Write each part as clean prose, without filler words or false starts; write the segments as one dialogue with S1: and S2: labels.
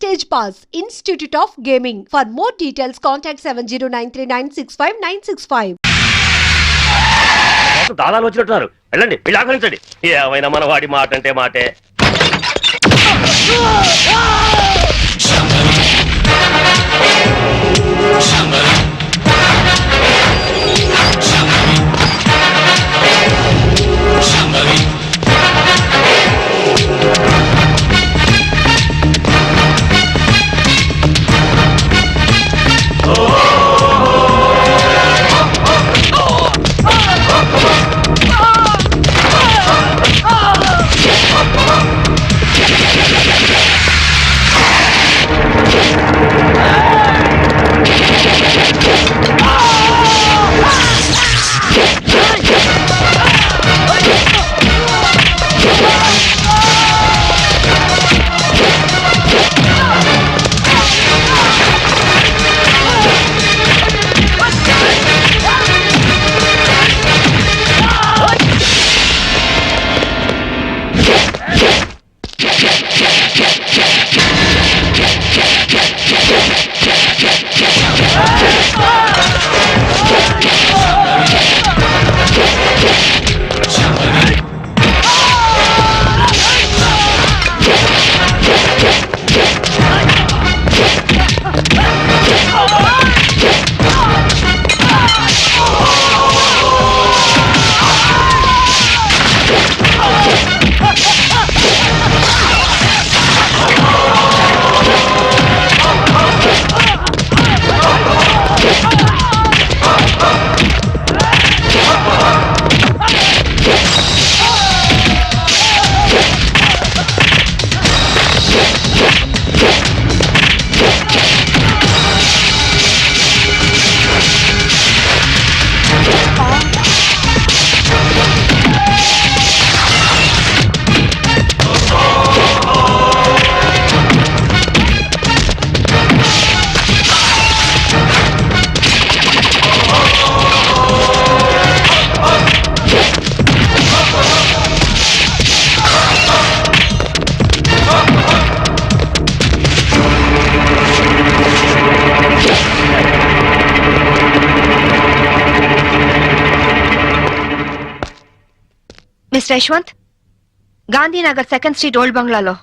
S1: Stage Pass, Institute of Gaming. For more details, contact 7093965965.
S2: దాదాలు వచ్చినట్టున్నారు. వెళ్ళండి, వెళ్ళి ఆహ్వానించండి. ఏమైనా మన వాడి మాట అంటే మాటే.
S3: Mister Yashwant, Gandhinagar 2nd street old బంగ్లాలో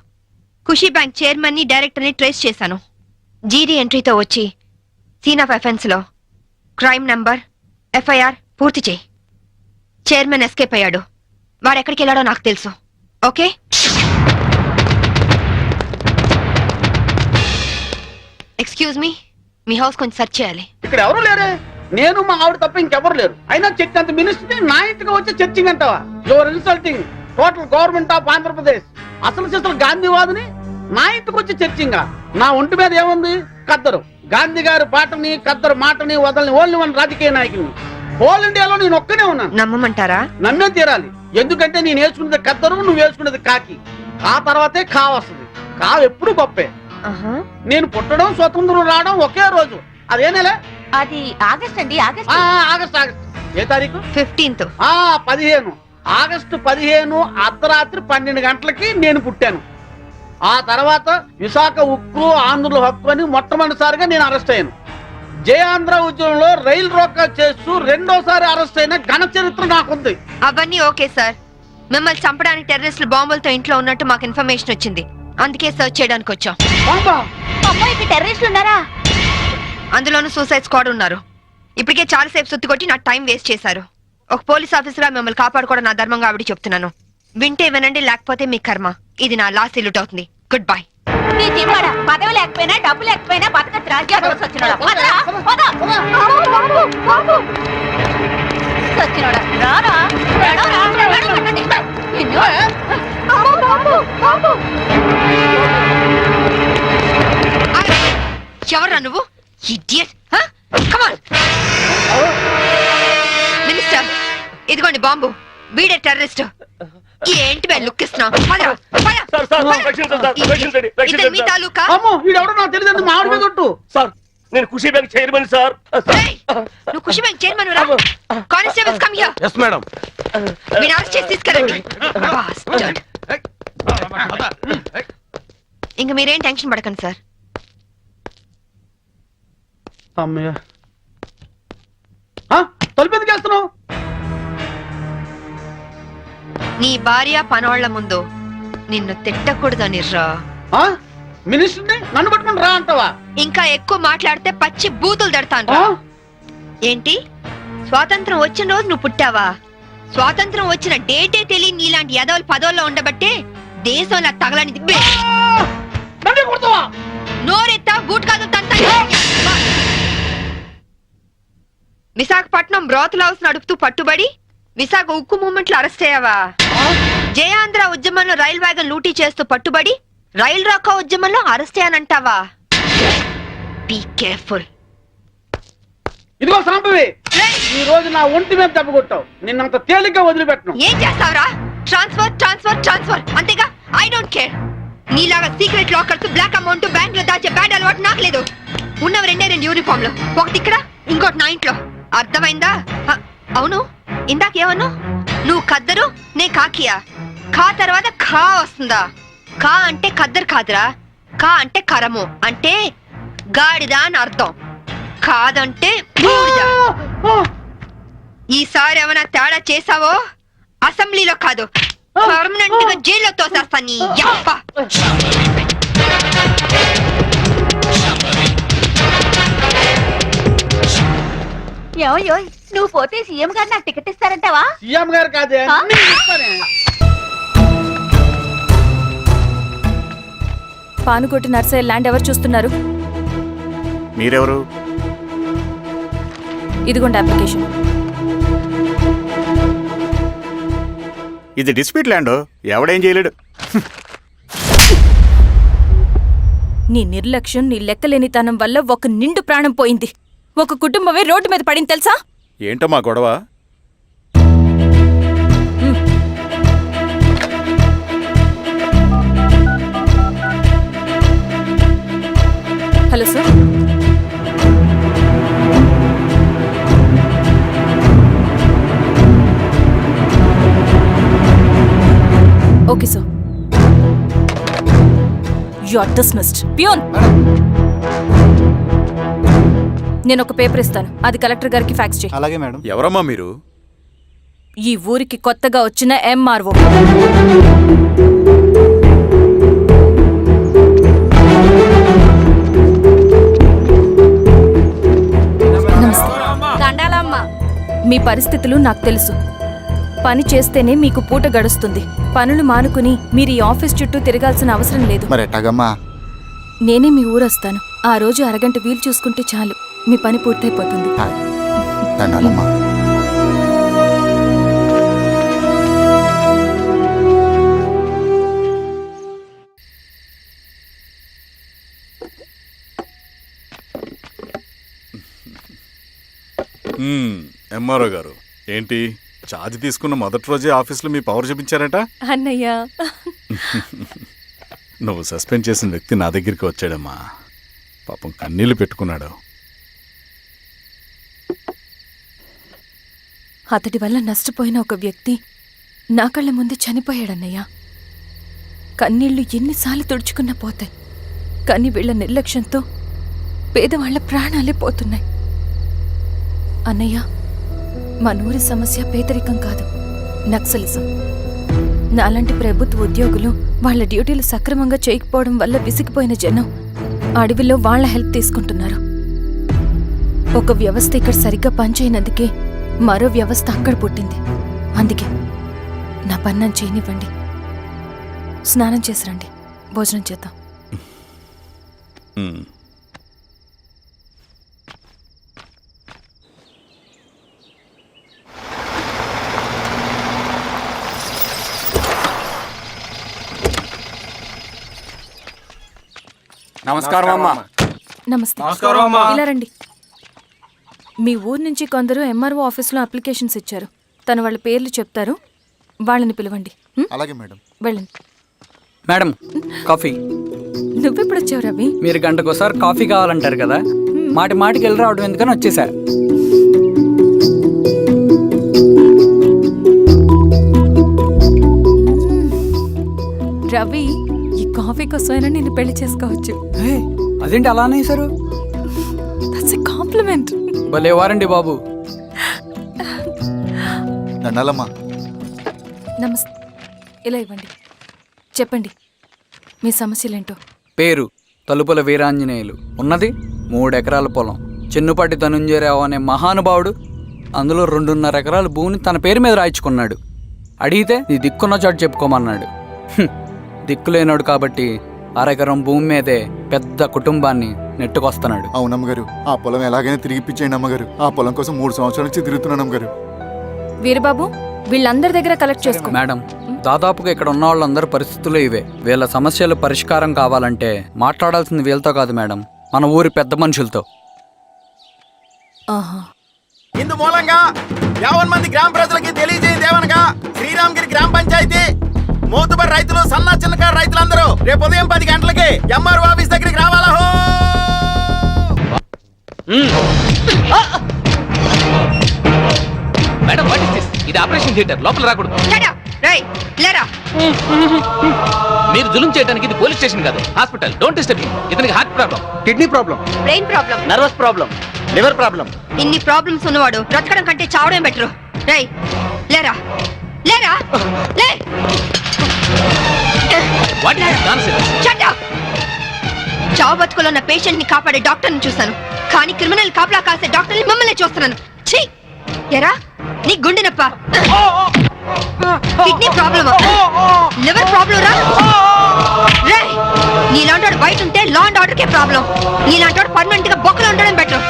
S3: ఖుషీ బ్యాంక్ చైర్మన్ ని డైరెక్టర్ ని ట్రేస్ చేశాను. జీడీ ఎంట్రీతో వచ్చి సీన్ ఆఫ్ అఫెన్స్ లో క్రైమ్ నంబర్ FIR పూర్తి చేయి. చైర్మన్ ఎస్కేప్ అయ్యాడు. వాడెక్కడికి వెళ్ళాడో నాకు తెలుసు. ఓకే? ఎక్స్క్యూజ్ మీ హౌస్ కొంచెం సెర్చ్ చేయాలి.
S4: ఇక్కడ ఎవరు లేరే. నేను మా ఆవిడ తప్ప ఇంకెవరు లేరు. అయినా చర్చ్ అంత మినిస్ట్రీ నా ఇంటికి వచ్చి చర్చింగ్ అంటావా? Your insulting total government of Andhra Pradesh. అసలు గాంధీవాదిని నా ఇంటికి వచ్చి చర్చింగా. నా ఒంటి మీద ఏముంది? కద్దరు. గాంధీ గారి పాటని కద్దరు మాటని వదలని ఓన్లీ వన్ రాజకీయ నాయకుని. హోల్ ఇండియాలో నేను ఒక్కనే ఉన్నాను.
S3: నమ్మమంటారా?
S4: నమ్మే తీరాలి. ఎందుకంటే నేను వేసుకున్నది కద్దరు, నువ్వు వేసుకున్నది కాకి. ఆ తర్వాతే కా వస్తుంది. కా ఎప్పుడు గొప్పే. నేను పుట్టడం స్వతంత్రం రావడం ఒకే రోజు. అదే నెల?
S5: అది ఆగస్ట్ అండి.
S4: ఆగస్ట్. ఏ తారీఖు?
S3: 15th.
S4: 15. ఆగస్టు 15 అర్ధరాత్రి 12 గంటలకి నేను పుట్టాను. ఆ తర్వాత విశాఖ ఉక్కు ఆంధ్రుల హక్కు అని మొట్టమొదటిసారిగా నేను అరెస్ట్ అయ్యాను. జయాంధ్ర ఉద్యమంలో రైలు రోకా చేస్తూ రెండోసారి అరెస్ట్ అయిన ఘన చరిత్ర నాకుంది.
S3: అవన్నీ ఓకే సార్. మిమ్మల్ని చంపడానికి టెర్రరిస్టులు బాంబులతో ఇంట్లో ఉన్నట్టు మాకు ఇన్ఫర్మేషన్ వచ్చింది. అందుకే సర్చ్ చేయడానికి వచ్చాం.
S5: అమ్మాయికి టెర్రరిస్టులు ఉన్నారా?
S3: అందులోనూ సూసైడ్ స్క్వాడ్ ఉన్నారు. ఇప్పటికే చాలాసేపు సుత్తి కొట్టి నా టైం వేస్ట్ చేశారు. ఒక పోలీస్ ఆఫీసర్ గా మిమ్మల్ని కాపాడుకోవడం నా ధర్మంగా ఆవిడ చెప్తున్నాను. వింటే వినండి, లేకపోతే మీ కర్మ. ఇది నా లాస్ట్ ఇల్లుట్ అవుతుంది. Good bye.
S5: నీ జిమ్మాడా పదవి లేకపోయినా డబ్బు లేకపోయినా బతకచ్చు. రాజ్యాలు వచ్చినోడా రారా.
S3: ఎవరా నువ్వు? ఇడియట్. కమ్ ఆన్ మినిస్టర్, ఇదిగోండి బాంబు. వీడే టెర్రరిస్ట్. ఏంటి బే లుక్ ఇస్తున్నావు? మీ తాలూకా?
S2: నేను ఖుషీ బ్యాంక్ చైర్మన్ సార్.
S3: నువ్వు ఖుషీ బ్యాంక్ చైర్మన్ రా? Constables come here.
S2: yes madam.
S3: మీరు అరెస్ట్ చేసి తీసుకెళ్ళండి. ఇంక మీరేం టెన్షన్ పడకండి సార్.
S4: అమ్మయ్య తలుపు ఎందుకు వేస్తున్నావు?
S3: నీ భార్య పనోళ్ల ముందు నిన్ను తిట్టకూడదని రా.
S4: మినిస్టర్ని నన్ను పట్టుకుని రా అంటావా?
S3: ఇంకా ఎక్కువ మాట్లాడితే పచ్చి బూతులు తిడతాను రా. ఏంటి స్వాతంత్రం వచ్చిన రోజు నువ్వు పుట్టావా? స్వాతంత్రం వచ్చిన డేటే తెలియని నీలాంటి యదవులు పదవుల్లో ఉండబట్టే దేశంలో తగలనిది. నోరెత్తా బూట్ కాదు తంత. విశాఖపట్నం బ్రోతల్ హౌస్ నడుపుతూ పట్టుబడి విశాఖ ఉక్కు మూమెంట్ లో అరెస్ట్ అయ్యావా? జయాంధ్ర ఉద్యమంలో రైల్ వ్యాగన్ లూటీ చేస్తూ పట్టుబడి రైల్ రాకా ఉద్యమంలో అరెస్ట్ అయ్యానంటావా? Be careful.
S4: ఇదిగో సాంబవి, ఈ రోజు నా ఒంటి మీద దెబ్బ కొట్టావు. నిన్నంత తేలిగ్గా వదిలిపెట్టను.
S3: ఏం చేస్తావురా? ట్రాన్స్ఫర్ ట్రాన్స్ఫర్ ట్రాన్స్ఫర్ అంతేగా. I don't care. నీలాగా secret lockers black amount bank లో దాచే బ్యాడ్ అలవాటు నాకు లేదు. ఉన్నవి రెండే 2 యూనిఫామ్లు, ఒకటి ఇక్కడ ఇంకోటి నా ఇంట్లో. అర్థమైందా? అవును, ఇందాకేమన్నా? నువ్వు ఖద్దరు, నే కాకియా. ఖా తర్వాత ఖా వస్తుందా? ఖా అంటే ఖద్దరు కాదురా, ఖా అంటే కరము, అంటే గాడిద అని అర్థం. కాదంటే బూడిద. ఈసారి ఏమైనా తేడా చేసావో అసెంబ్లీలో కాదు పర్మనెంట్ గా జైల్లో తోసేస్తా నీ యప్ప.
S5: ఏమయ్యో నువ్వు పోతే సీఎం గారు నాకు టికెట్ ఇస్తారంటావా?
S4: సీఎం గారు కాదే, నేను ఇస్తానే.
S6: పానుకోటి నర్సయ్య ల్యాండ్ ఎవరు చూస్తున్నారు?
S7: మీరెవరు?
S6: ఇదిగోండి అప్లికేషన్.
S7: ఇది డిస్ప్యూట్ ల్యాండ్, ఎవడేం చేయలేడు.
S6: నీ నిర్లక్ష్యం, నీ లెక్కలేనితనం వల్ల ఒక నిండు ప్రాణం పోయింది. ఒక కుటుంబమే రోడ్డు మీద పడింది తెలుసా?
S7: ఏంటో మా గొడవ?
S6: Hello sir. Okay sir. You are dismissed. Peon, నేను ఒక పేపర్ ఇస్తాను, అది కలెక్టర్ గారికి ఫ్యాక్స్ చేయి.
S7: అలాగే మేడం. ఎవరమ్మా మీరు?
S6: ఈ ఊరికి కొత్తగా వచ్చిన ఎంఆర్ఓ. మీ పరిస్థితులు నాకు తెలుసు. పని చేస్తేనే మీకు పూట గడుస్తుంది. పనులు మానుకుని మీరు ఈ ఆఫీస్ చుట్టూ తిరగాల్సిన అవసరం లేదు. నేనే మీ ఊరొస్తాను. ఆ రోజు అరగంట వీలు చూసుకుంటే చాలు, మీ పని పూర్తయిపోతుంది.
S7: ఎంఆర్ఓ గారు, ఏంటి ఛార్జ్ తీసుకున్న మొదటి రోజే ఆఫీస్లో మీ పవర్ చూపించారట?
S6: అన్నయ్య,
S7: నువ్వు సస్పెండ్ చేసిన వ్యక్తి నా దగ్గరికి వచ్చాడమ్మా. పాపం కన్నీళ్లు పెట్టుకున్నాడు.
S6: అతడి వల్ల నష్టపోయిన ఒక వ్యక్తి నా కళ్ళ ముందు చనిపోయాడన్నయ్య. కన్నీళ్లు ఎన్నిసార్లు తుడుచుకున్నా పోతాయి, కానీ వీళ్ళ నిర్లక్ష్యంతో పేదవాళ్ల ప్రాణాలే పోతున్నాయి. అన్నయ్య, మా నూరి సమస్య పేదరికం కాదు, నక్సలిజం. నాలాంటి ప్రభుత్వ ఉద్యోగులు వాళ్ళ డ్యూటీలు సక్రమంగా చేయకపోవడం వల్ల విసిగిపోయిన జనం అడవిలో వాళ్ల హెల్ప్ తీసుకుంటున్నారు. ఒక వ్యవస్థ ఇక్కడ సరిగ్గా పనిచేయనందుకే మరో వ్యవస్థ అక్కడ పుట్టింది. అందుకే నా పన్నం చేయనివ్వండి. స్నానం చేసిరండి, భోజనం చేద్దాం.
S8: నమస్కారం అమ్మా.
S6: నమస్తే. ఇలా రండి. మీ ఊరు నుంచి కొందరు ఎంఆర్ఓ ఆఫీస్లో అప్లికేషన్స్ ఇచ్చారు. తను వాళ్ళ పేర్లు చెప్తారు, వాళ్ళని పిలవండి.
S7: అలాగే మేడం.
S6: వెళ్ళండి.
S8: Madam, coffee.
S6: నువ్వెప్పుడు వచ్చావు రవి?
S8: మీరు గంటకోసారి కాఫీ కావాలంటారు కదా, మాటి మాటికి వెళ్ళి రావడం ఎందుకని వచ్చేసా.
S6: రవి, ఈ కాఫీ కోసమైనా నేను పెళ్లి చేసుకోవచ్చు.
S8: అదేంటి అలా అనేసారు?
S6: That's a compliment.
S8: భలే వారండి బాబు.
S7: దండాలమ్మా.
S6: నమస్తే. ఇలా ఇవ్వండి. చెప్పండి మీ సమస్యలేంటో.
S8: పేరు తలుపుల వీరాంజనేయులు. ఉన్నది 3 ఎకరాల పొలం. చెన్నుపాటి ధనుంజయరావు అనే మహానుభావుడు అందులో 2.5 ఎకరాల భూమిని తన పేరు మీద రాయించుకున్నాడు. అడిగితే నీ దిక్కున్న చోటు చెప్పుకోమన్నాడు. దిక్కులేనాడు కాబట్టి 1/2 ఎకరం భూమి మీదే పెద్ద కుటుంబాన్ని నెట్టుకొస్తున్నాడు.
S9: అవునమ్మగారు, ఆ పొలం ఎలాగైనా తిరిగి ఇప్పించేయండి అమ్మగారు. ఆ పొలం కోసం 3 సంవత్సరాల నుంచి తిరుగుతున్నాను అమ్మగారు.
S6: వీరబాబు వీళ్ళందరి దగ్గర కలెక్ట్ చేసుకో.
S8: మేడం, దాదాపుగా ఇక్కడ ఉన్న వాళ్ళందరి పరిస్థితులు ఇవే. వీళ్ళ సమస్యలు పరిష్కారం కావాలంటే మాట్లాడాల్సింది వీళ్ళతో కాదు మేడం, మన ఊరి పెద్ద మనుషులతో.
S6: ఆహా.
S10: ఇందు మూలంగా 50 మంది గ్రామ ప్రజలకి తెలియజేయదేవనగా శ్రీరామగిరి గ్రామ పంచాయతీ మోతుబరి రైతులు, సన్న చిన్నకారు రైతులందరూ రేపు ఉదయం 10 గంటలకి ఎంఆర్ఓ ఆఫీస్ దగ్గరికి రావాలా.
S11: Madam, what is this? ఇది ఆపరేషన్ థియేటర్, లోపల రాకూడదు. మీరు జులుం చేయడానికి ఇది పోలీస్ స్టేషన్ కాదు, హాస్పిటల్. Don't disturb him. ఇతనికి heart problem,
S10: kidney problem,
S3: brain problem,
S10: nervous problem, liver problem.
S3: ఇన్ని ప్రాబ్లమ్స్ ఉన్నవాడు బ్రతకడం కంటే చావడం బెటరు. రేయ్ లేరా లేరా లే.
S11: What is this nonsense?
S3: Shut up! చావు బతుకులో ఉన్న పేషెంట్ ని కాపాడే డాక్టర్ ని చూశాను, కానీ క్రిమినల్ కాపలా కాసే డాక్టర్ ని మమ్మల్ని చూస్తున్నాను. ఛీ! ఎరా నీ గుండె నొప్ప, కిడ్నీ ప్రాబ్లమా, లివర్ ప్రాబ్లం రా. రేయ్ నీలాంటి బయట ఉంటే law and order K problem. నీలాంటి పర్మనెంట్ గా బొక్కలు ఉండడం బెటర్.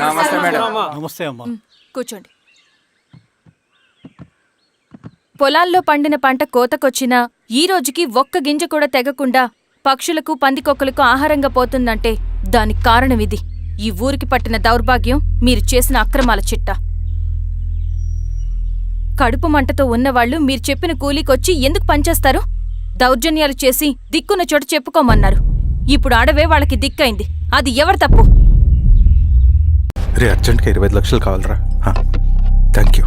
S8: నమస్తే మేడం.
S7: నమస్తే అమ్మా.
S6: కూర్చోండి. పొలాల్లో పండిన పంట కోతకొచ్చినా ఈ రోజుకి ఒక్క గింజ కూడా తెగకుండా పక్షులకు, పందికొక్కలకు ఆహారంగా పోతుందంటే దానికి కారణం ఇది. ఈ ఊరికి పట్టిన దౌర్భాగ్యం మీరు చేసిన అక్రమాల చిట్టా. కడుపు మంటతో ఉన్నవాళ్లు మీరు చెప్పిన కూలీకొచ్చి ఎందుకు పనిచేస్తారు? దౌర్జన్యాలు చేసి దిక్కున్న చోట చెప్పుకోమన్నారు. ఇప్పుడు అడవే వాళ్ళకి దిక్కైంది. అది ఎవరి తప్పు?
S9: రే, అర్జెంట్గా 25 లక్షలు కావాలరా. Thank you.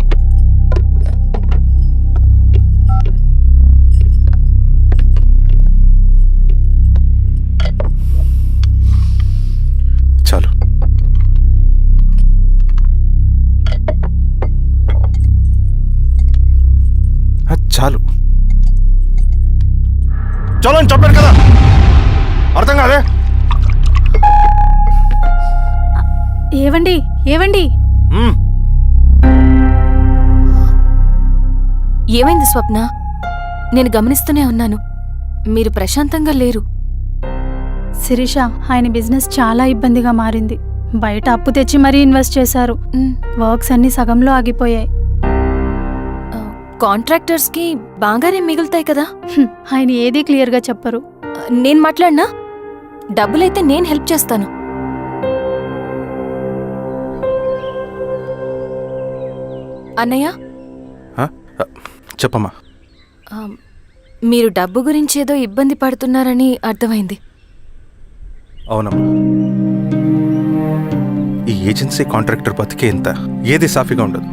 S9: చాలు. చాలు. చాలు అని చెప్పాను కదా, అర్థం కాదే?
S5: ఏవండి ఏవండి
S6: ఏమైంది స్వప్న? నేను గమనిస్తూనే ఉన్నాను, మీరు ప్రశాంతంగా లేరు.
S5: శిరీష, ఆయన బిజినెస్ చాలా ఇబ్బందిగా మారింది. బయట అప్పు తెచ్చి మరీ ఇన్వెస్ట్ చేశారు. వర్క్స్ అన్ని సగంలో ఆగిపోయాయి.
S6: కాంట్రాక్టర్స్కి బాగానే మిగులుతాయి కదా.
S5: ఆయన ఏదీ క్లియర్గా చెప్పరు.
S6: నేను మాట్లాడినా డబ్బులైతే నేను హెల్ప్ చేస్తాను. అన్నయ్య,
S7: చెప్పమ్మా.
S6: మీరు డబ్బు గురించి ఏదో ఇబ్బంది పడుతున్నారని అర్థమైంది.
S7: అవునమ్మా, ఈ ఏజెన్సీ కాంట్రాక్టర్ బతికే ఇంత ఏది సాఫీగా ఉండదు.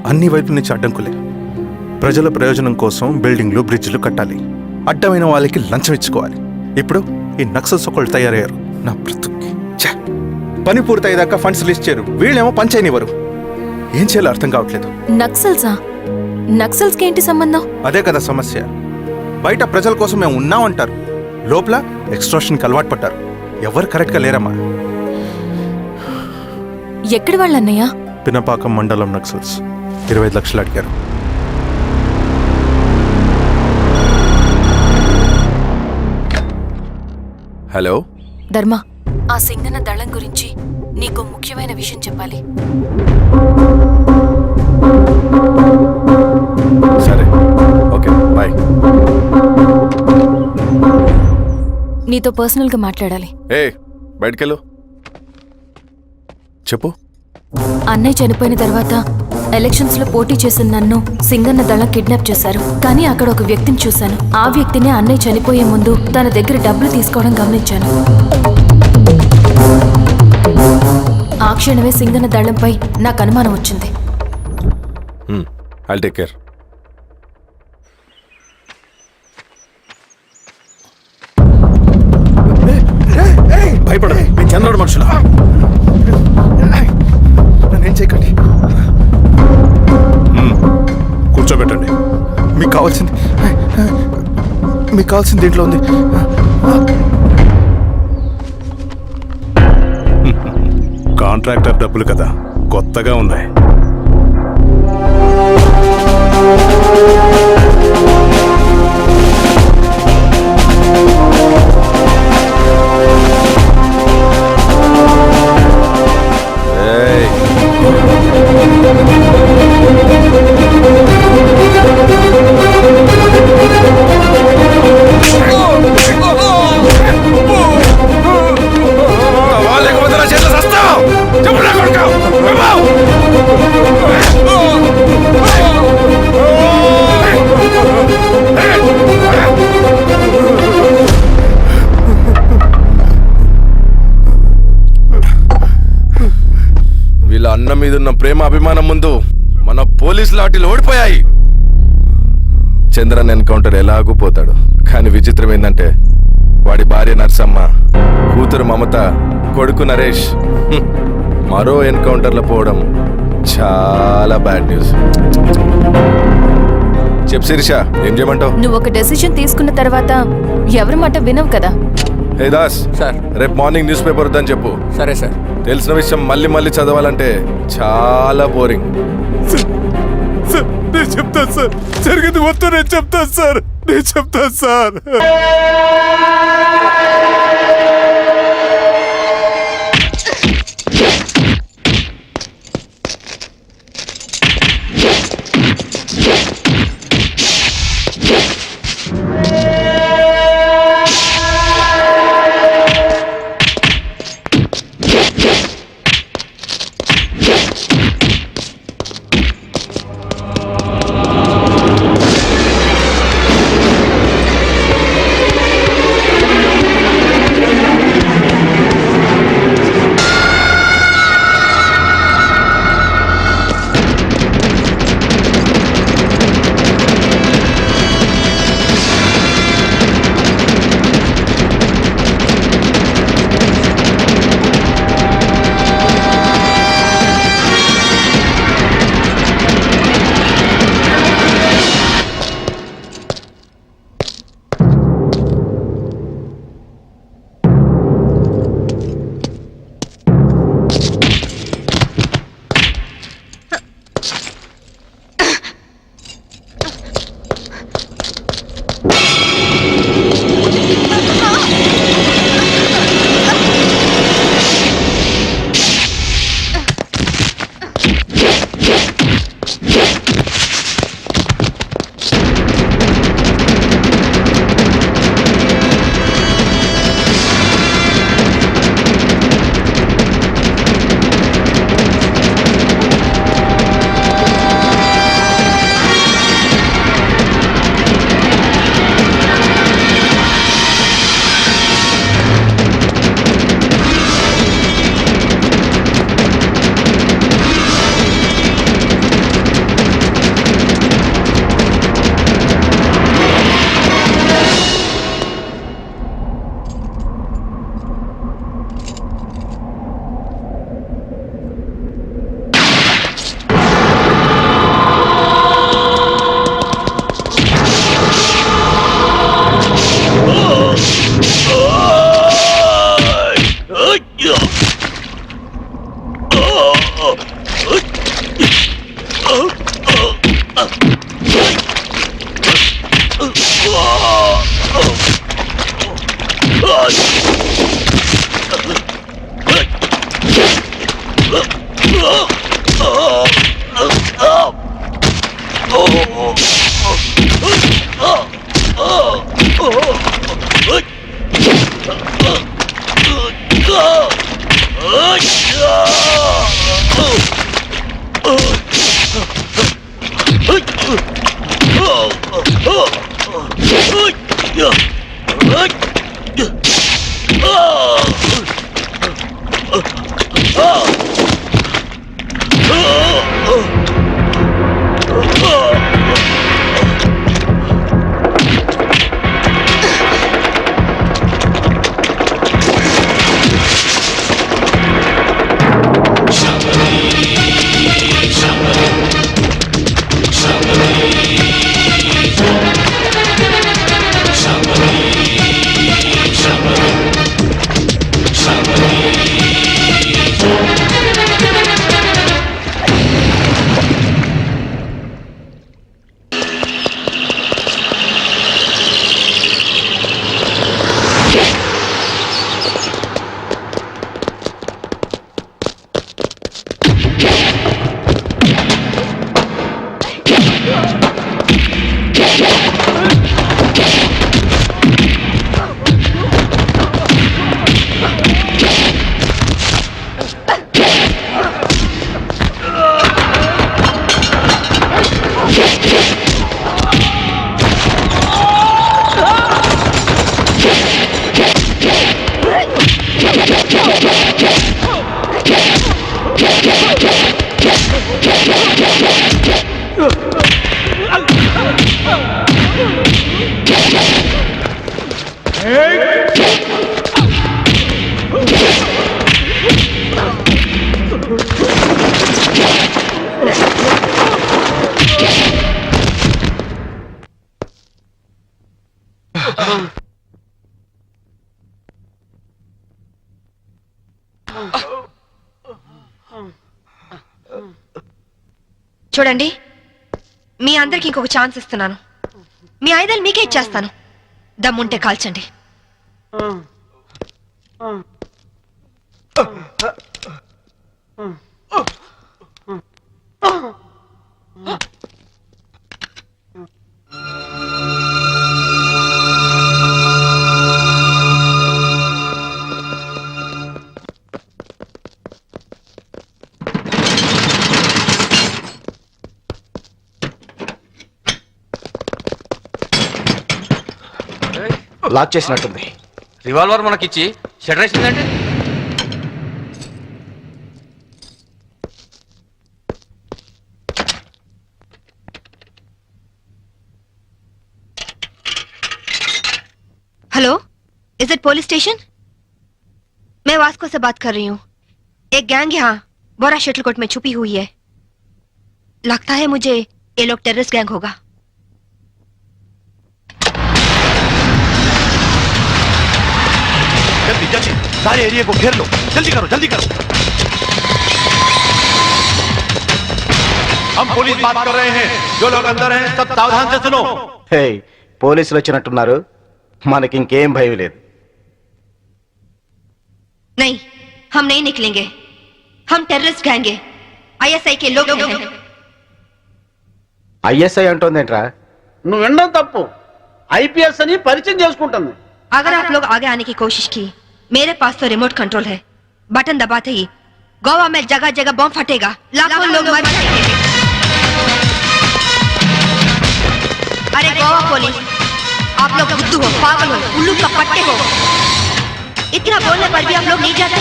S7: అన్ని వైపుల నుంచి అడ్డంకులే. ప్రజల ప్రయోజనం కోసం బిల్డింగ్లు బ్రిడ్జ్లు కట్టాలి, అడ్డమైన వాళ్ళకి లంచం ఇచ్చుకోవాలి. ఇప్పుడు ఈ నక్సల్స్ ఒకళ్ళు తయారయ్యారు. నా బ్రతుక్కి పని పూర్తయ్యేదాకా ఫండ్స్ లిస్ట్ చేయరు, వీళ్ళేమో పంచాయనివ్వరు. ఏం చేయాలో అర్థం కావట్లేదు.
S6: నక్సల్సా? నక్సల్స్కి ఏంటి సంబంధం?
S7: అదే కదా సమస్య. బయట ప్రజల కోసం మేము ఉన్నామంటారు, లోపల ఎక్స్ట్రాషన్కి అలవాటు పడ్డారు. ఎవరు కరెక్ట్గా లేరమ్మా.
S6: ఎక్కడి వాళ్ళన్నయ్యా?
S7: పినపాకం మండలం నక్సల్స్ 25 లక్షలు అడిగారు. హలో
S6: ధర్మ, ఆ సింగన్న దళం గురించి నీకు ముఖ్యమైన విషయం చెప్పాలి.
S7: సరే, ఓకే, బాయ్.
S6: నీతో పర్సనల్గా మాట్లాడాలి.
S7: బయటకెళ్ళు. చెప్పు.
S6: అన్నయ్య చనిపోయిన తర్వాత ఎలక్షన్స్ లో పోటీ చేసిన నన్ను సింగన్న దళం కిడ్నాప్ చేశారు. కానీ అక్కడ ఒక వ్యక్తిని చూశాను. ఆ వ్యక్తిని అన్నయ్య చనిపోయే ముందు తన దగ్గర డబ్బులు తీసుకోవడం గమనించాను. ఆ క్షణమే సింగన్న దళంపై నాకు అనుమానం వచ్చింది.
S7: I'll take care. భయపడదు, మీ చంద్రుడు మనుషులు. నన్నేం చేయకండి. కూర్చోబెట్టండి. మీకు కావాల్సింది దీంట్లో ఉంది. కాంట్రాక్టర్ డబ్బులు కదా, కొత్తగా ఉన్నాయి. వీళ్ళ అన్న మీదున్న ప్రేమ అభిమానం ముందు మన పోలీసు లాఠీలు ఓడిపోయాయి. చంద్రన్ ఎన్కౌంటర్ ఎలాగూ పోతాడు. కానీ విచిత్రం ఏంటంటే వాడి భార్య నర్సమ్మ, కూతురు మమత, కొడుకు నరేష్ మరో ఎన్కౌంటర్లో పోవడం చాలా బ్యాడ్ న్యూస్. చెప్పు శిరీష, ఏం చేయమంటావు?
S6: నువ్వు ఒక డెసిషన్ తీసుకున్న తర్వాత ఎవరి మాట వినవు కదా.
S7: హే దాస్ సార్, రేపు మార్నింగ్ న్యూస్ పేపర్ వద్దని చెప్పు.
S8: సరే సార్.
S7: తెలిసిన విషయం మళ్ళీ చదవాలంటే చాలా బోరింగ్. నేను చెప్తాను సార్, జరిగింది మొత్తం నేను చెప్తాను సార్.
S3: చూడండి, మీ అందరికి ఇంకొక ఛాన్స్ ఇస్తున్నాను. మీ ఆయుధాలు మీకే ఇచ్చేస్తాను. దమ్ముంటే కాల్చండి.
S10: లాక్ చేసినట్టుంది.
S11: రివాల్వర్ మనకిచ్చి షటర్ వేసిందంటే
S3: hello, is it police station? मैं वास्को से बात कर रही हूँ. एक गैंग यहाँ बोरा शटलकोट में छुपी हुई है. लगता है मुझे ये लोग टेररिस्ट गैंग होगा.
S10: जल्दी जल्दी सारे एरिया को घेर लो. जल्दी करो जल्दी करो. हम पुलिस बात कर रहे हैं. जो लोग अंदर हैं सब सावधान से सुनो. हे పోలీసులు వచ్చినట్టున్నారు. మనకి ఇంకేం భయం లేదు.
S3: नहीं, हम नहीं निकलेंगे. हम टेररिस्ट गैंग हैं. ISI के लोग हैं.
S10: ఐఎస్ఐ అంటోందేంట్రా?
S4: నువ్వు వినడం తప్పు. IPS అని పరిచయం చేసుకుంటుంది.
S3: अगर आप लोग आगे आने की कोशिश की, मेरे पास तो रिमोट कंट्रोल है. बटन दबाते ही गोवा में जगह जगह बम फटेगा. लाखों लोग मर जाएंगे. अरे गोवा पुलिस, आप लोग बुद्धू हो, पागल हो, उल्लू का पट्टे हो. इतना बोलने पर भी आप लोग नहीं जाते.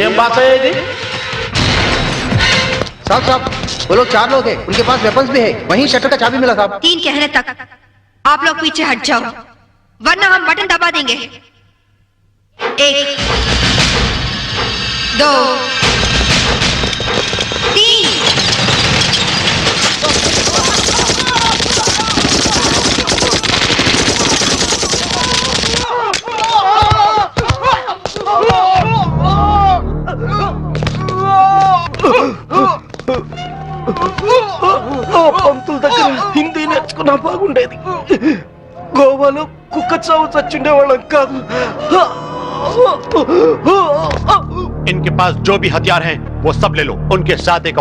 S4: ఏం బాత ఇది?
S10: साहब साहब वो लोग 4 लोग हैं. उनके पास वेपन्स भी है. वहीं शटर का चाबी मिला साहब.
S3: 3 कहने तक आप लोग पीछे हट जाओ, वरना हम बटन दबा देंगे. 1 2 3.
S10: పంతుల దగ్గర హిందీ నేర్చుకున్నా బాగుండేది. గోవాలో కుక్క చావు చచ్చుండేవాళ్ళం కాదు. इनके पास जो भी हथियार हैं वो सब ले लो. उनके साथ एक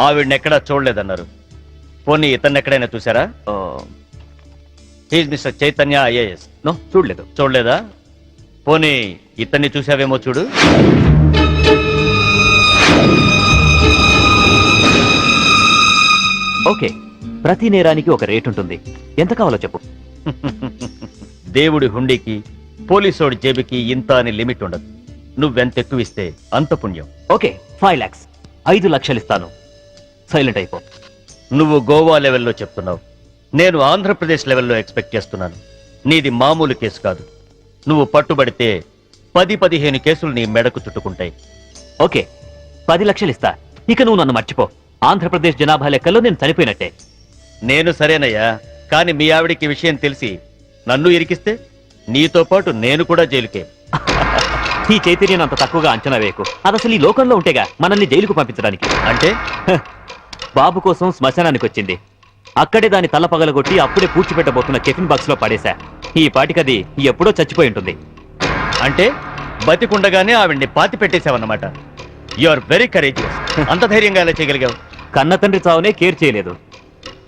S2: ఆవిడని ఎక్కడా చూడలేదన్నారు. పోనీ ఇతన్ని ఎక్కడైనా చూసారా? He's mister Chaitanya IAS.
S10: No చూడలేదు.
S2: చూడలేదా? పోనీ ఇతన్ని చూసావేమో చూడు.
S11: ఓకే, ప్రతి నేరానికి ఒక రేట్ ఉంటుంది. ఎంత కావాలో చెప్పు.
S2: దేవుడి హుండీకి పోలీసోడి జేబుకి ఇంత అని లిమిట్ ఉండదు. నువ్వెంత ఎక్కువ ఇస్తే అంత పుణ్యం.
S11: ఓకే, 5 lakhs, 5 లక్షలు ఇస్తాను. సైలెంట్ అయిపో.
S2: నువ్వు గోవా లెవెల్లో చెప్తున్నావు, నేను ఆంధ్రప్రదేశ్ లెవెల్లో ఎక్స్పెక్ట్ చేస్తున్నాను. నీది మామూలు కేసు కాదు. నువ్వు పట్టుబడితే 10-15 కేసులు నీ మెడకు చుట్టుకుంటాయి.
S11: ఓకే, 10 లక్షలు ఇస్తా. ఇక నువ్వు నన్ను మర్చిపో. ఆంధ్రప్రదేశ్ జనాభా లెక్కల్లో నేను చనిపోయినట్టే.
S2: నేను సరేనయ్యా, కానీ మీ ఆవిడికి విషయం తెలిసి నన్ను ఇరికిస్తే నీతో పాటు నేను కూడా జైలుకే.
S11: ఈ చైతన్యం అంత తక్కువగా అంచనా వేయకు. అది అసలు ఈ లోకంలో ఉంటేగా మనల్ని జైలుకు పంపించడానికి.
S2: అంటే
S11: బాబు కోసం శ్మశానానికి వచ్చింది. అక్కడే దాని తల పగలగొట్టి అప్పుడే పూడ్చిపెట్టబోతున్న కెఫిన్ బాక్స్ లో పడేశా. ఈ పాటికది ఎప్పుడో చచ్చిపోయి ఉంటుంది.
S2: అంటే బతికుండగానే ఆవిడ్ని పాతి పెట్టేశావన్నమాట. You are very courageous. అంత ధైర్యంగా ఎలా చేయగలిగావు?
S11: కన్న తండ్రి చావునే కేర్ చేయలేదు.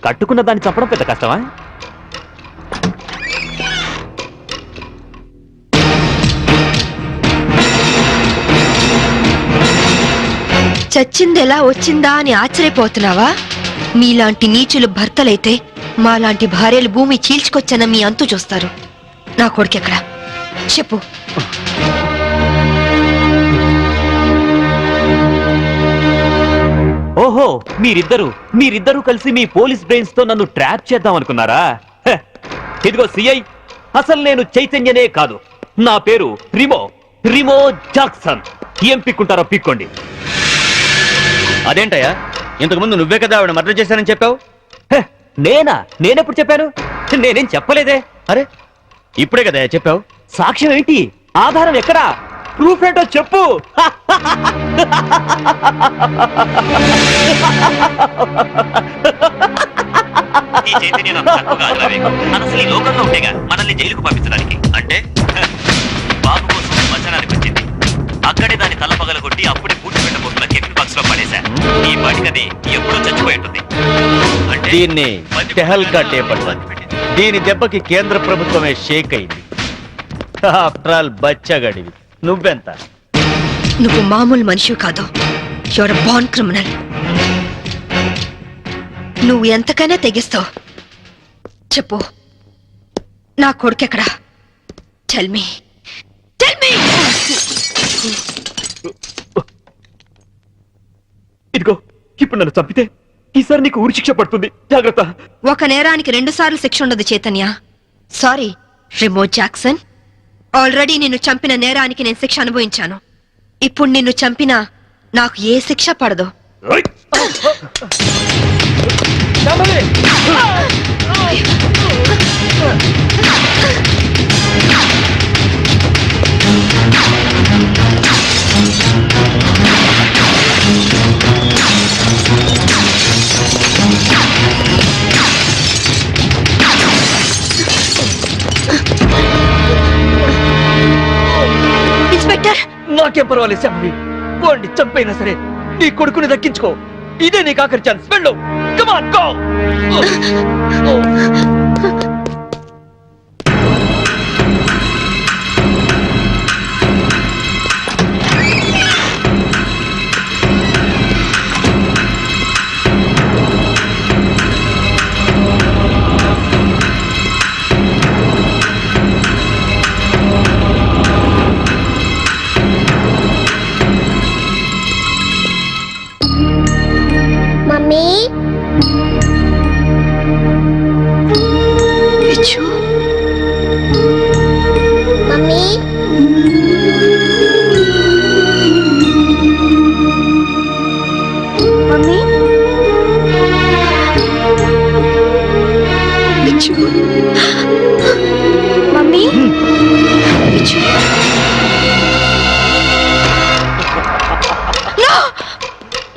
S11: కట్టుకున్న దాన్ని చంపడం పెద్ద కష్టమా?
S3: చచ్చింది ఎలా వచ్చిందా అని ఆశ్చర్యపోతున్నావా? మీలాంటి నీచులు భర్తలైతే మాలాంటి భార్యలు భూమి చీల్చుకొచ్చాన మీ అంతు చూస్తారు. నా కొడుకెక్కడ చెప్పు.
S11: ఓహో, మీరిద్దరూ కలిసి మీ పోలీస్ బ్రెయిన్స్ తో నన్ను ట్రాప్ చేద్దాం అనుకున్నారా? హ, ఇదిగో సిఐ, అసలు నేను చైతన్యనే కాదు. నా పేరు రిమో జాక్సన్. ఏం పిక్కుంటారో పిక్కోండి.
S2: అదేంటయ్యా, ఇంతకుముందు నువ్వే కదా ఆవిడ మర్డర్ చేశానని చెప్పావు.
S11: హ, నేనెప్పుడు చెప్పాను? నేనేం చెప్పలేదే.
S2: అరే, ఇప్పుడే కదా చెప్పావు.
S11: సాక్ష్యం ఏంటి? ఆధారం ఎక్కడా? ప్రూఫ్ ఏంటో చెప్పు. ఈ చైతన్యం అంత తక్కువగా అంచనా వేయకు. అసలు ఈ లోకంలో ఉంటేగా మనల్ని జైలుకు పంపించడానికి. అంటే బాబు కోసం శ్మశానానికి వచ్చింది. అక్కడే దాని తల పగలగొట్టి అప్పుడే పూడ్చిపెట్టబోతున్న కెఫిన్ బాక్స్ లో పడేశా. ఈ పాటికది ఎప్పుడో చచ్చిపోయి ఉంటుంది. అంటే
S2: దీన్ని టెహల్కా టేప్ అంటారు. దీని దెబ్బకి కేంద్ర ప్రభుత్వమే షేక్ అయింది. ఆఫ్టర్ ఆల్ బచ్చగడివి. నువ్వెంత?
S3: నువ్వు మామూలు మనిషి కాదు. Your born criminal. నువ్వు ఎంతకైనా తెగిస్తావు. చెప్పు, నా కొడుకెక్కడా? Tell me.
S11: ఇదిగో, ఇప్పుడు నన్ను చంపితే ఈసారి నీకు ఊరి శిక్ష పడుతుంది. జాగ్రత్త.
S3: ఒక నేరానికి 2 సార్లు శిక్ష ఉండదు Chaitanya. Sorry Remo Jackson. Already నిన్ను చంపిన నేరానికి నేను శిక్ష అనుభవించాను. ఇప్పుడు నిన్ను చంపినా నాకు ఏ శిక్ష పడదు. ఇన్స్పెక్టర్,
S2: నాకేం పర్వాలేదు శాంభవి. వాడిని చంపైనా సరే నీ కొడుకుని దక్కించుకో. ఇదే నీకు ఆఖరి ఛాన్స్. వెళ్ళు. Come on, go.
S3: Mummy, mummy, mummy, mummy,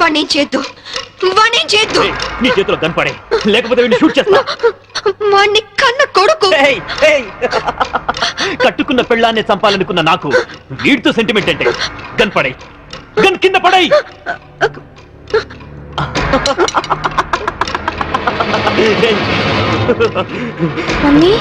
S3: వాణ్ణేం చేద్దు.
S11: నీ చేతిలో కనపడే, లేకపోతే వీడిని షూట్ చేస్తా.
S3: వాణ్ణి కన్న కొడుకు.
S11: కట్టుకున్న పెళ్ళాన్ని చంపాలనుకున్న నాకు వీడితో సెంటిమెంట్ అంటే. కనపడే, గన్ కింద పడై.
S3: మమ్మీ,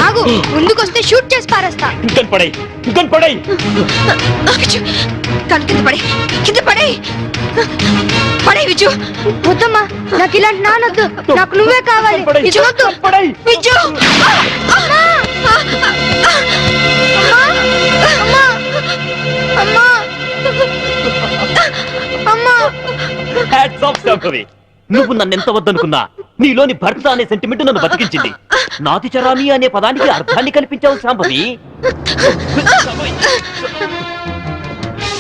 S3: ఆగు, ముందుకొస్తే షూట్ చేసి పారేస్తా.
S11: ఇంకొన్ని పడై
S3: కళ్ళు కింద పడే, కింద పడే, పడే విజు. వద్దమ్మా, నాకు ఇలాంటి నానొద్దు, నాకు నువ్వే కావాలి. విజు వద్దు, విజు. అమ్మా! అమ్మా! అమ్మా! అమ్మా!
S11: Hats off Shambhavi. నువ్వు నన్ను ఎంత వద్దనుకున్నా నీలోని భర్త అనే సెంటిమెంట్ నన్ను బతికించింది. నాతి చరామి అనే పదానికి అర్థాన్ని కల్పించావు శాంభవి.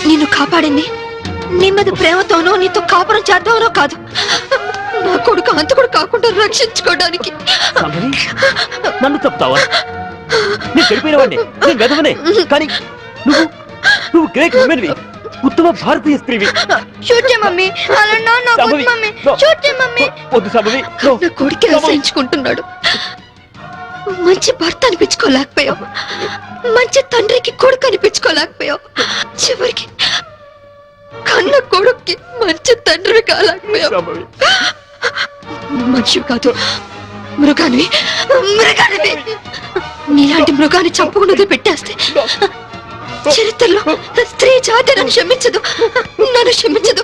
S3: నిన్ను కాపాడింది నీ మీద ప్రేమతోనో నీతో కాపురం చేద్దామనో కాదు, నా కొడుకు అంతకుడు కాకుండా రక్షించుకోవడానికి.
S11: శాంభవి, నన్ను చెప్తావా? నేను చెడిపోయిన వాడిని, నేను వెధవనే. కానీ నువ్వు గ్రేట్ ఉమెన్వి, ఉత్తమ భారతీయ స్త్రీవి.
S3: షూట్ చేయ మమ్మీ, అలా నా వద్దు మమ్మీ, షూట్ చేయ మమ్మీ.
S11: వద్దు శాంభవి.
S3: నా కొడుకు రక్షించుకుంటున్నాడు. మంచి భర్త అనిపించుకోలేకపోయావు, మంచి తండ్రికి కొడుకు అనిపించుకోలేకపోయావు, చివరికి కన్న కొడుక్కి మంచి తండ్రి కాలేకపోయావు. మనిషి కాదు, మృగానివి. నీలాంటి మృగాన్ని చంపకుండా పెట్టేస్తే చరిత్రలో స్త్రీ జాతి నన్ను క్షమించదు, నన్ను క్షమించదు,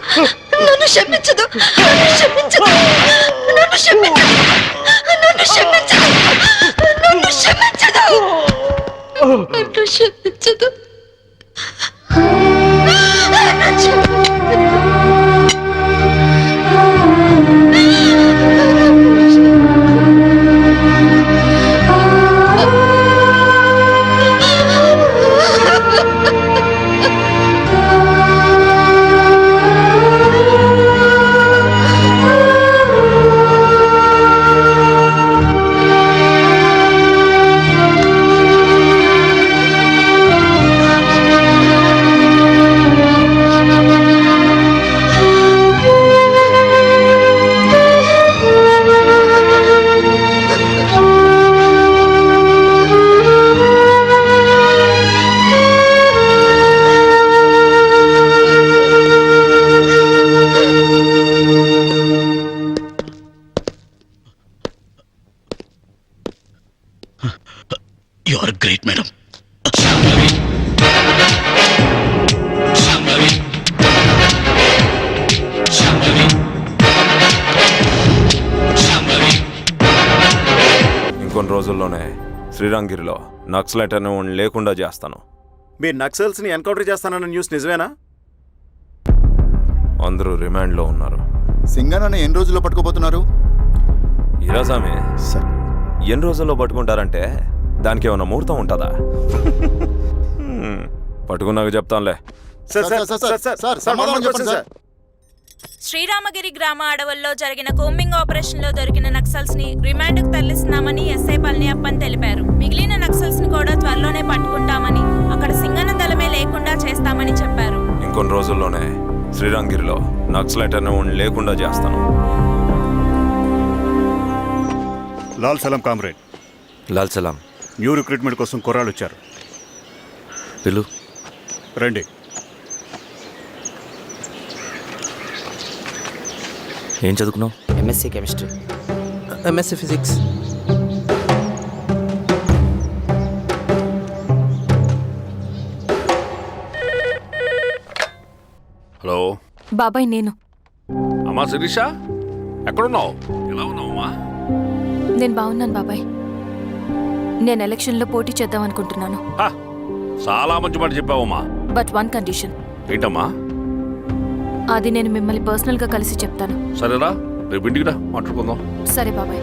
S3: నన్ను క్షమించదు, నన్ను క్షమించదు, నన్ను క్షమించదు, నన్ను క్షమించదు, నన్ను క్షమించదు, నన్ను క్షమించదు.
S11: You are great, madam.
S12: ఇంకొన్ని రోజుల్లోనే శ్రీరాంగిరిలో నక్సలైట్ అనే వాడిని లేకుండా చేస్తాను.
S10: మీరు నక్సల్స్ ని ఎన్కౌంటర్ చేస్తానన్న న్యూస్ నిజమేనా?
S12: అందరూ రిమాండ్లో ఉన్నారు.
S9: సింగన్న ఎన్ని రోజుల్లో పట్టుకోబోతున్నారు?
S12: ఈరోజామే
S9: సార్,
S12: ఎన్ని రోజుల్లో పట్టుకుంటారంటే దానికి ఏమన్నా ముహూర్తం ఉంటుందా? పట్టుకున్నాక చెప్తానులే.
S6: శ్రీరామగిరి గ్రామ అడవుల్లో జరిగిన కోంబింగ్ ఆపరేషన్ లో దొరికిన నక్సల్స్ ని రిమాండ్ కు తరలిస్తున్నామని ఎస్ఐ పళనియప్పన్ తెలిపారు. మిగిలిన నక్సల్స్ ని కూడా త్వరలోనే పట్టుకుంటామని, అక్కడ సింగన్న దళమే లేకుండా చేస్తామని చెప్పారు.
S12: ఇంకొన్ని రోజుల్లోనే శ్రీరాంగిరిలో నక్సలైట్ అనే వాడిని లేకుండా చేస్తాను.
S13: లాల్ సలాం కామ్రేడ్.
S12: లాల్ సలాం.
S13: న్యూ రిక్రూట్మెంట్ కోసం కుర్రాళ్ళు వచ్చారు.
S12: పిలు.
S13: రండి.
S12: ఏం చదువుకున్నావు?
S14: MSc chemistry. MSc physics.
S13: Hello
S6: బాబాయ్, నేను.
S13: అమ్మా శిరీష, ఎక్కడున్నావు? ఎలా ఉన్నావమ్మా?
S6: నేను బాగున్నాను బాబాయ్. నేను ఎలక్షన్లో పోటీ చేద్దాం అనుకుంటున్నాను.
S13: చాలా మంచి మాట చెప్పావమ్మా.
S6: But one condition.
S13: ఏంటమ్మా?
S6: అది నేను మిమ్మల్ని పర్సనల్గా కలిసి చెప్తాను.
S13: సరేరా, రేపు ఇంటికి రా, మాట్లాడుకుందాం.
S6: సరే బాబాయ్.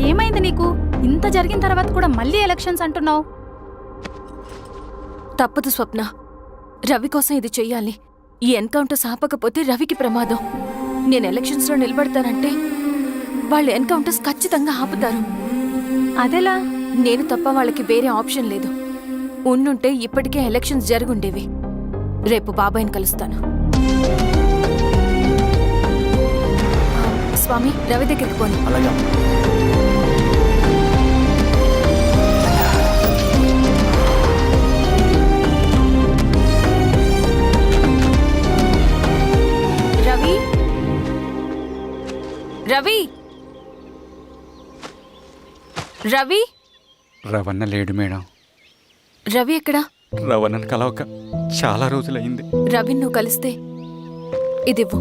S5: ఏమైంది నీకు? ఇంత జరిగిన తర్వాత కూడా మళ్ళీ ఎలక్షన్స్ అంటున్నావు?
S6: తప్పదు స్వప్న, రవి కోసం ఇది చెయ్యాలి. ఈ ఎన్కౌంటర్ ఆపకపోతే రవికి ప్రమాదం. నేను ఎలక్షన్స్లో నిలబడతానంటే వాళ్ళు ఎన్కౌంటర్స్ ఖచ్చితంగా ఆపుతారు.
S5: అదెలా?
S6: నేను తప్ప వాళ్ళకి వేరే ఆప్షన్ లేదు. ఉండుంటే ఇప్పటికే ఎలక్షన్స్ జరుగుండేవి. రేపు బాబాయ్ని కలుస్తాను. స్వామి, రవి దగ్గరికి పోను.
S14: అలాగే
S6: రవి, రవి, రవి,
S8: రవణ లేడు మేడం.
S6: రవి ఎక్కడా?
S8: రవణను కలవక చాలా రోజులైంది.
S6: రవి నువ్వు కలిస్తే ఇదివ్వు.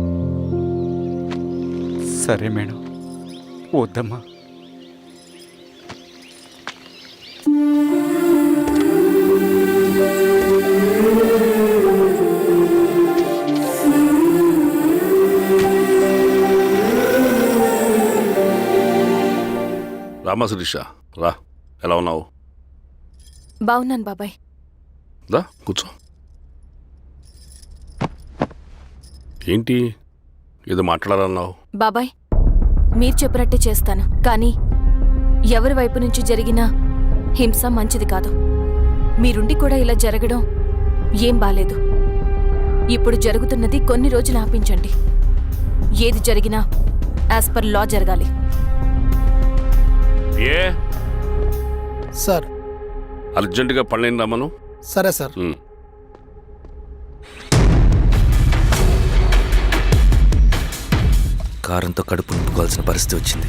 S8: సరే మేడం. వద్దమ్మా.
S13: రామా శిరీష, రా. ఎలా ఉన్నావు?
S6: బాగున్నాను బాబాయ్.
S13: దా కూర్చో. ఏంటి ఏదో మాట్లాడాలన్నావు?
S6: బాబాయ్, మీరు చెప్పినట్టే చేస్తాను. కానీ ఎవరి వైపు నుంచి జరిగిన హింస మంచిది కాదు. మీరుండి కూడా ఇలా జరగడం ఏం బాలేదు. ఇప్పుడు జరుగుతున్నది కొన్ని రోజులు ఆపించండి. ఏది జరిగినా యాజ్ పర్ లా జరగాలి.
S13: ఏ
S14: సార్.
S13: అర్జెంటుగా పళ్ళని రమ్మను.
S14: సరే సార్.
S11: కారంతో కడుపు నింపుకోవాల్సిన పరిస్థితి వచ్చింది.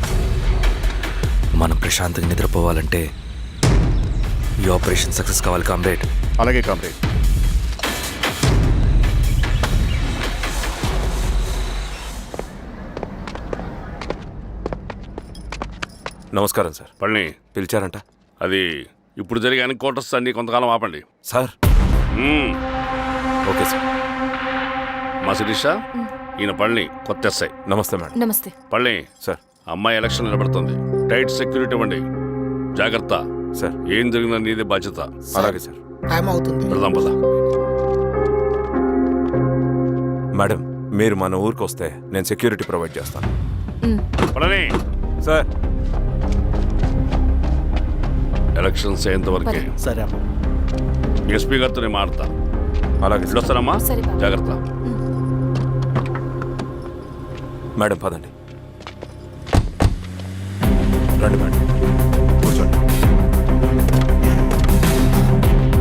S11: మనం ప్రశాంతంగా నిద్రపోవాలంటే ఈ ఆపరేషన్ సక్సెస్ కావాలి కామ్రేడ్.
S9: అలాగే కామ్రేడ్.
S12: నమస్కారం సార్.
S13: పళ్ళని
S12: పిలిచారంట?
S13: అది ఇప్పుడు జరిగే ఎన్కౌంటర్స్ అన్ని కొంతకాలం ఆపండి
S12: సార్. Okay sir.
S13: మా శిరీష, ఈయన పళ్ళని కొత్త ఎస్ఐ.
S12: నమస్తే మేడం.
S6: నమస్తే.
S13: పళ్ళని
S12: సార్.
S13: అమ్మాయి ఎలక్షన్ నిలబడుతుంది. టైట్ సెక్యూరిటీ ఇవ్వండి. జాగ్రత్త
S12: సార్.
S13: ఏం జరిగినా నీదే బాధ్యత.
S12: అలాగే సార్.
S14: టైం అవుతుంది.
S13: వెళ్దాం పద.
S12: మేడం, మీరు మన ఊరికి వస్తే నేను సెక్యూరిటీ ప్రొవైడ్ చేస్తాను.
S13: పళ్ళని
S12: సార్.
S13: ఎలక్షన్స్ అయ్యేంత వరకే.
S14: సరే అమ్మ.
S13: ఎస్పీ గారితో నేను మాడతా.
S12: అలాగే సార్.
S13: వస్తానమ్మా.
S6: సరే బాబు.
S13: జాగ్రత్త.
S12: మేడం పదండి. రండి మేడం, కూర్చోండి.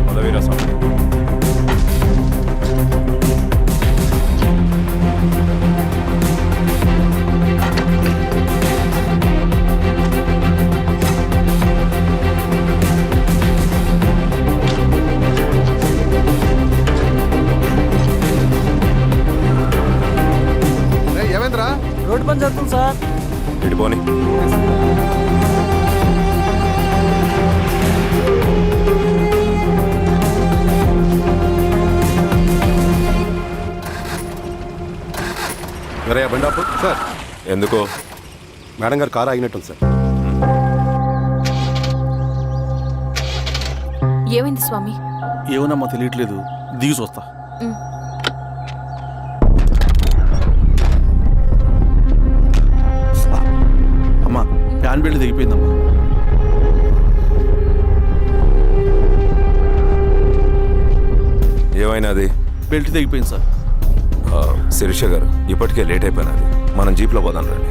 S12: పదవీరా స్వామి.
S9: ఏమైందిరా?
S14: రోడ్డు పని జరుగుతుంది సార్.
S12: ఇడిపోని.
S9: బండాపు సార్.
S12: ఎందుకో?
S9: మేడం గారు కారు ఆగినట్టుంది సార్.
S6: ఏమైంది స్వామి?
S14: ఏమోనమ్మా తెలియట్లేదు. దిగి చూస్తా. అమ్మా, ఫ్యాన్ బెల్ట్ దిగిపోయిందమ్మా.
S12: ఏమైనాది?
S14: బెల్ట్ దిగిపోయింది సార్.
S12: శిరీష గారు, ఇప్పటికే లేట్ అయిపోయినది. మనం జీప్లో పోదాం రండి.